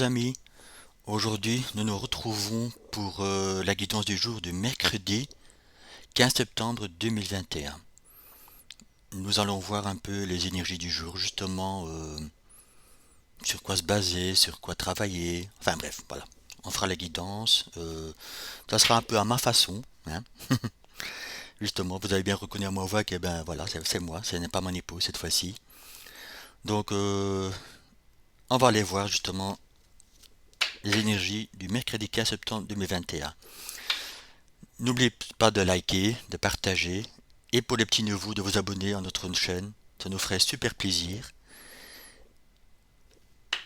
amis, aujourd'hui nous nous retrouvons pour la guidance du jour du mercredi 15 septembre 2021. Nous allons voir un peu les énergies du jour, justement sur quoi se baser, sur quoi travailler, enfin bref, voilà. On fera la guidance, ça sera un peu à ma façon, hein. Justement, vous avez bien reconnu à ma voix que ben voilà, c'est moi, ce n'est pas mon époux cette fois-ci. Donc on va aller voir justement les énergies du mercredi 15 septembre 2021. N'oubliez pas de liker, de partager et pour les petits nouveaux de vous abonner à notre chaîne. Ça nous ferait super plaisir.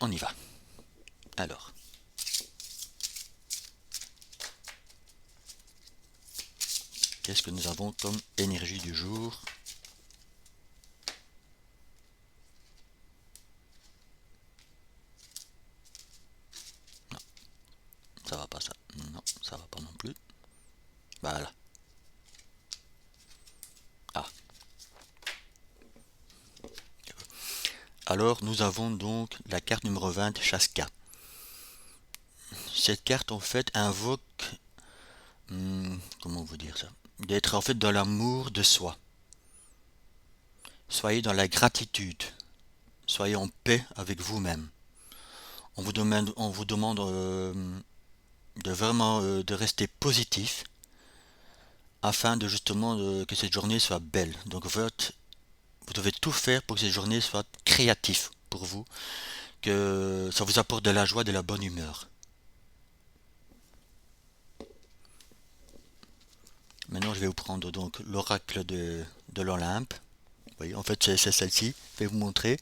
On y va. Alors, qu'est-ce que nous avons comme énergie du jour? Non, ça va pas ça. Non, ça va pas non plus. Voilà. Ah. Alors, nous avons donc la carte numéro 20, Chaska. Cette carte, en fait, invoque... comment vous dire ça? D'être en fait dans l'amour de soi. Soyez dans la gratitude. Soyez en paix avec vous-même. On vous demande de vraiment de rester positif afin de justement que cette journée soit belle. Donc vous devez tout faire pour que cette journée soit créative pour vous, que ça vous apporte de la joie, de la bonne humeur. Maintenant, je vais vous prendre donc l'oracle de l'Olympe. Vous voyez, en fait, c'est celle-ci. Je vais vous montrer.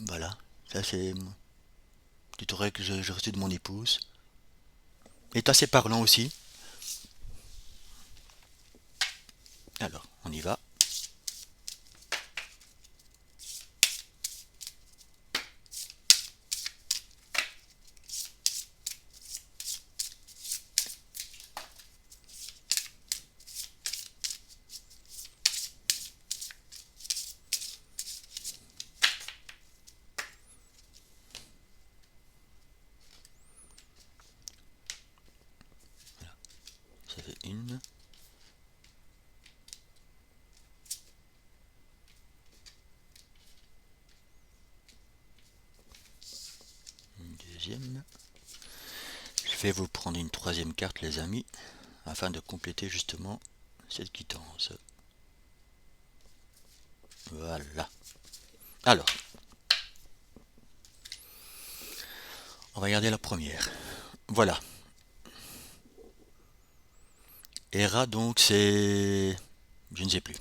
Voilà. Ça, c'est un petit oracle que j'ai reçu de mon épouse. Il est assez parlant aussi. Alors, on y va. Ça fait une deuxième. Je vais vous prendre une troisième carte, les amis, afin de compléter justement cette quittance. Voilà. Alors, on va regarder la première. Voilà. Hera, donc, c'est... Je ne sais plus.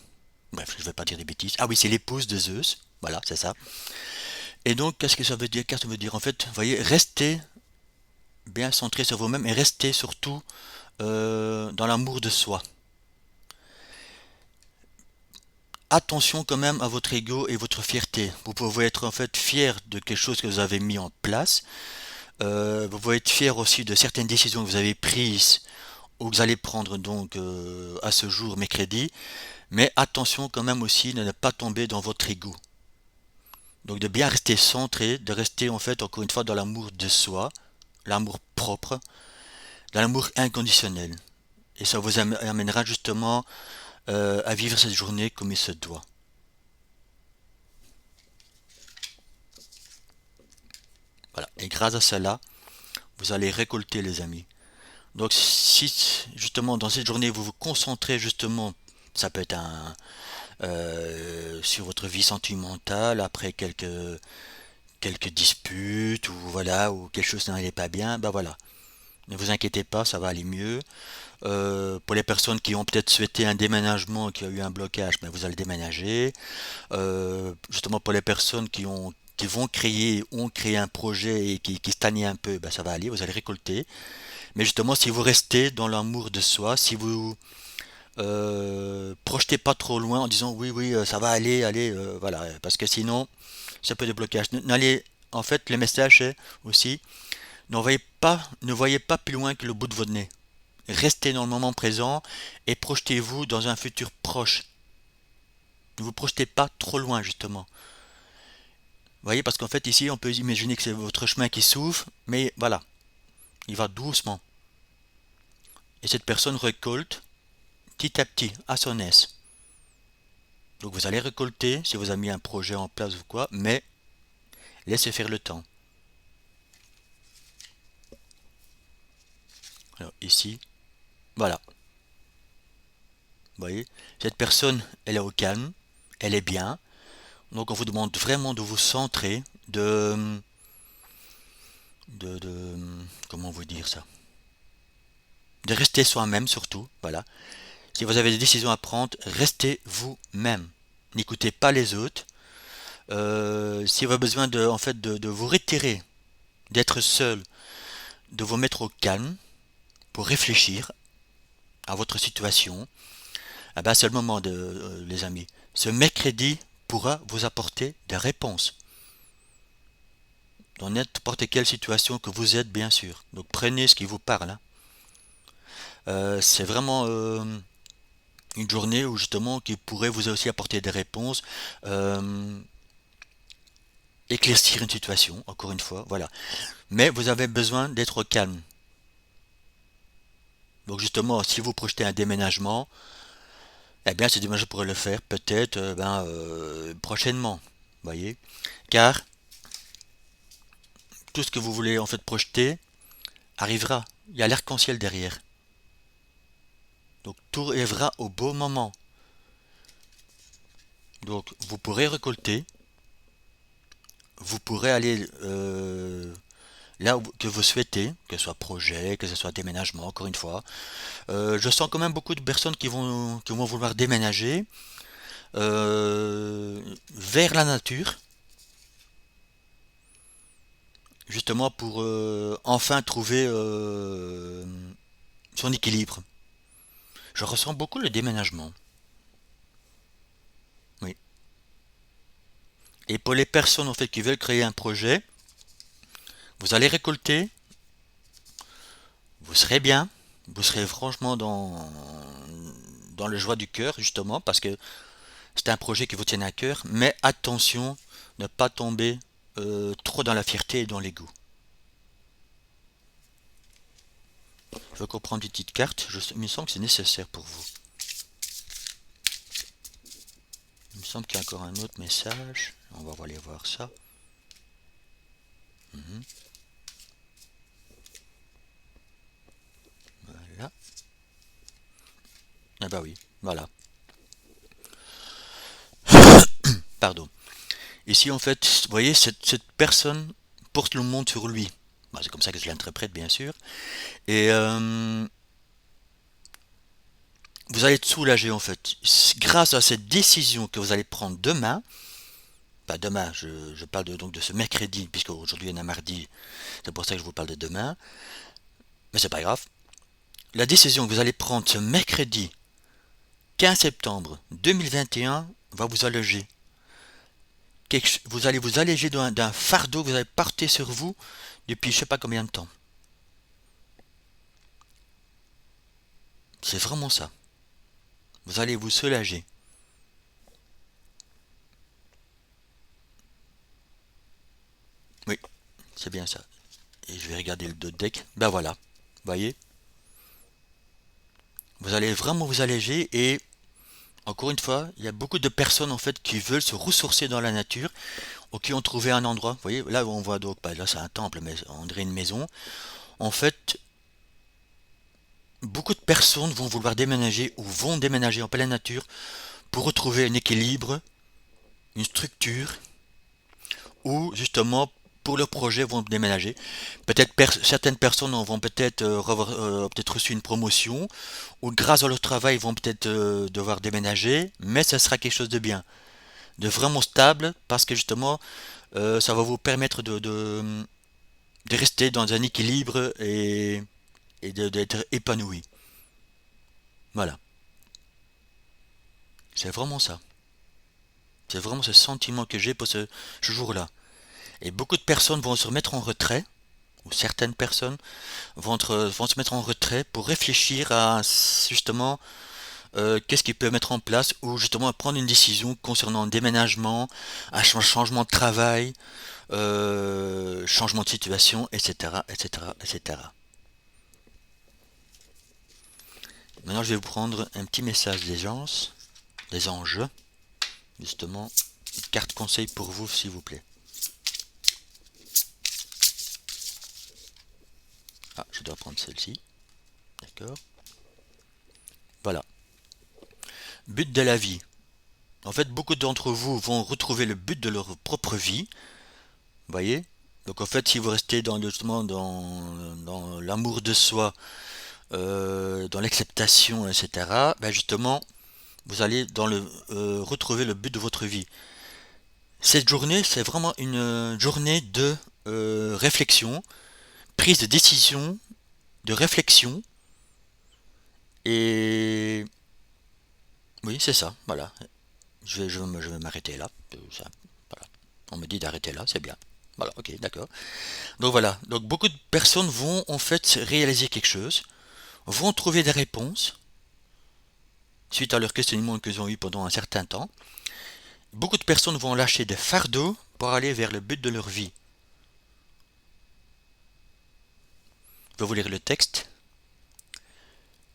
Bref, je ne vais pas dire des bêtises. Ah oui, c'est l'épouse de Zeus. Voilà, c'est ça. Et donc, qu'est-ce que ça veut dire? Qu'est-ce que ça veut dire? En fait, vous voyez, restez bien centré sur vous-même et restez surtout dans l'amour de soi. Attention quand même à votre ego et votre fierté. Vous pouvez être en fait fier de quelque chose que vous avez mis en place. Vous pouvez être fier aussi de certaines décisions que vous avez prises ou que vous allez prendre donc à ce jour, mercredi. Mais attention quand même aussi de ne pas tomber dans votre ego. Donc de bien rester centré, de rester en fait encore une fois dans l'amour de soi, l'amour propre, dans l'amour inconditionnel. Et ça vous amènera justement à vivre cette journée comme il se doit. Voilà. Et grâce à cela, vous allez récolter les amis. Donc si justement dans cette journée vous vous concentrez justement, ça peut être sur votre vie sentimentale après quelques disputes ou voilà ou quelque chose n'allait pas bien, bah voilà. Ne vous inquiétez pas, ça va aller mieux. Pour les personnes qui ont peut-être souhaité un déménagement, qui a eu un blocage, ben vous allez déménager. Justement pour les personnes qui vont créer, ont créé un projet et qui stagnaient un peu, ben ça va aller, vous allez récolter. Mais justement, si vous restez dans l'amour de soi, si vous projetez pas trop loin en disant oui, oui, ça va aller, allez, voilà, parce que sinon, ça peut être des blocages. En fait, le message est aussi, ne voyez pas plus loin que le bout de votre nez. Restez dans le moment présent et projetez-vous dans un futur proche. Ne vous projetez pas trop loin, justement. voyez, parce qu'en fait ici on peut imaginer que c'est votre chemin qui s'ouvre, mais voilà, il va doucement. Et cette personne récolte petit à petit, à son aise. Donc vous allez récolter si vous avez mis un projet en place ou quoi, mais laissez faire le temps. Alors ici, voilà. Vous voyez, cette personne, elle est au calme, elle est bien. Donc on vous demande vraiment de vous centrer, de comment vous dire ça, de rester soi-même surtout. Voilà. Si vous avez des décisions à prendre, restez vous-même. N'écoutez pas les autres. Si vous avez besoin en fait, de vous retirer, d'être seul, de vous mettre au calme pour réfléchir à votre situation, ah ben c'est le moment les amis. Ce mercredi pourra vous apporter des réponses dans n'importe quelle situation que vous êtes, bien sûr. Donc prenez ce qui vous parle, hein. C'est vraiment une journée où justement qui pourrait vous aussi apporter des réponses, euh, éclaircir une situation, encore une fois, voilà. Mais vous avez besoin d'être au calme. Donc justement, si vous projetez un déménagement, eh bien, ce déménagement pourrait le faire peut-être prochainement, voyez. Car tout ce que vous voulez en fait projeter arrivera. Il y a l'arc-en-ciel derrière. Donc tout arrivera au beau moment. Donc vous pourrez récolter, vous pourrez aller là que vous souhaitez, que ce soit projet, que ce soit déménagement, encore une fois. Je sens quand même beaucoup de personnes qui vont vouloir déménager vers la nature, justement pour enfin trouver son équilibre. Je ressens beaucoup le déménagement. Oui. Et pour les personnes en fait qui veulent créer un projet, vous allez récolter, vous serez bien, vous serez franchement dans le joie du cœur justement parce que c'est un projet qui vous tient à cœur, mais attention, ne pas tomber trop dans la fierté et dans l'ego. Je vais comprendre une petite carte, il me semble que c'est nécessaire pour vous. Il me semble qu'il y a encore un autre message, on va aller voir ça. Mhm. Voilà. Ah bah oui, voilà. Pardon. Ici en fait, vous voyez, cette personne porte le monde sur lui. Bah, c'est comme ça que je l'interprète bien sûr. Et vous allez être soulagé en fait. Grâce à cette décision que vous allez prendre demain, pas demain, je parle donc de ce mercredi, puisque aujourd'hui on est mardi, c'est pour ça que je vous parle de demain, mais c'est pas grave. La décision que vous allez prendre ce mercredi 15 septembre 2021 va vous alléger. Vous allez vous alléger d'un fardeau que vous avez porté sur vous depuis je sais pas combien de temps. C'est vraiment ça. Vous allez vous soulager. Oui, c'est bien ça. Et je vais regarder le dos de deck. Ben voilà. Vous voyez, vous allez vraiment vous alléger et encore une fois, il y a beaucoup de personnes en fait qui veulent se ressourcer dans la nature ou qui ont trouvé un endroit. Vous voyez, là on voit donc, bah, là c'est un temple, mais on dirait une maison. En fait, beaucoup de personnes vont vouloir déménager ou vont déménager en pleine nature pour retrouver un équilibre, une structure, ou justement pour leur projet vont déménager. Peut-être certaines personnes vont peut-être peut-être reçu une promotion, ou grâce à leur travail vont peut-être devoir déménager, mais ça sera quelque chose de bien, de vraiment stable, parce que justement ça va vous permettre de rester dans un équilibre et d'être épanoui. Voilà, c'est vraiment ça. C'est vraiment ce sentiment que j'ai pour ce jour-là. Et beaucoup de personnes vont se remettre en retrait, ou certaines personnes vont se mettre en retrait pour réfléchir à justement qu'est-ce qu'ils peuvent mettre en place ou justement prendre une décision concernant un déménagement, un changement de travail, changement de situation, etc., etc., etc. Maintenant, je vais vous prendre un petit message des anges, justement, une carte conseil pour vous, s'il vous plaît. Ah, je dois prendre celle-ci, d'accord. Voilà. But de la vie. En fait, beaucoup d'entre vous vont retrouver le but de leur propre vie, vous voyez. Donc en fait, si vous restez justement dans l'amour de soi, dans l'acceptation, etc., ben justement, vous allez retrouver le but de votre vie. Cette journée, c'est vraiment une journée de réflexion, prise de décision, de réflexion, et oui, c'est ça, voilà. Je vais m'arrêter là. Voilà. On me dit d'arrêter là, c'est bien. Voilà, ok, d'accord. Donc voilà, donc beaucoup de personnes vont en fait réaliser quelque chose, vont trouver des réponses suite à leurs questionnements qu'ils ont eu pendant un certain temps. Beaucoup de personnes vont lâcher des fardeaux pour aller vers le but de leur vie. Je vais vous lire le texte.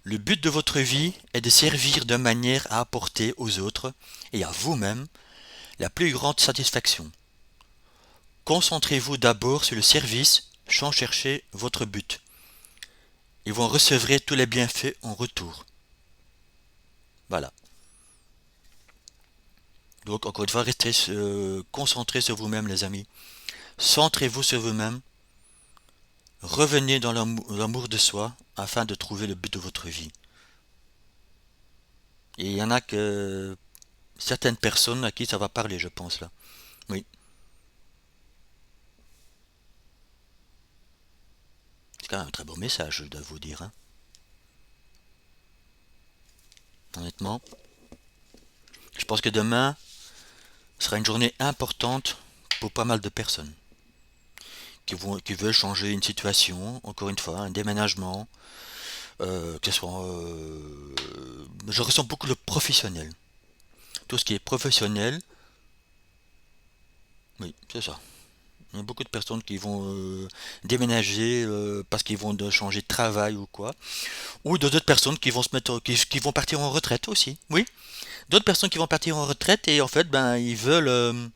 Le but de votre vie est de servir de manière à apporter aux autres et à vous-même la plus grande satisfaction. Concentrez-vous d'abord sur le service sans chercher votre but, et vous en recevrez tous les bienfaits en retour. Voilà. Donc encore une fois, restez concentrés sur vous-même, les amis. Centrez-vous sur vous-même. Revenez dans l'amour de soi afin de trouver le but de votre vie. Et il y en a que certaines personnes à qui ça va parler, je pense là. Oui, c'est quand même un très beau message, je dois vous dire, hein. Honnêtement, je pense que demain sera une journée importante pour pas mal de personnes qui veulent changer une situation, encore une fois, un déménagement, que ce soit... je ressens beaucoup le professionnel. Tout ce qui est professionnel, oui, c'est ça. Il y a beaucoup de personnes qui vont déménager parce qu'ils vont changer de travail ou quoi. Ou d'autres personnes qui vont se mettre, qui vont partir en retraite aussi. Oui, d'autres personnes qui vont partir en retraite et en fait, ben, ils veulent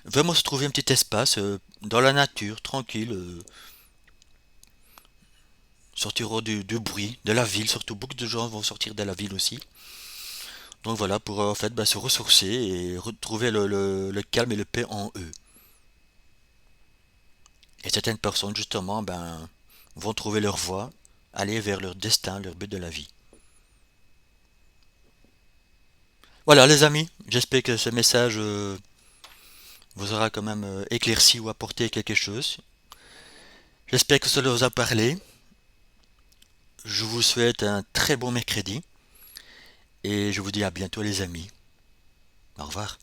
vraiment se trouver un petit espace dans la nature, tranquille, sortir du bruit, de la ville. Surtout, beaucoup de gens vont sortir de la ville aussi. Donc voilà, pour en fait ben, se ressourcer et retrouver le calme et le paix en eux. Et certaines personnes, justement, ben, vont trouver leur voie, aller vers leur destin, leur but de la vie. Voilà, les amis, j'espère que ce message vous aura quand même éclairci ou apporté quelque chose. J'espère que cela vous a parlé. Je vous souhaite un très bon mercredi et je vous dis à bientôt, les amis. Au revoir.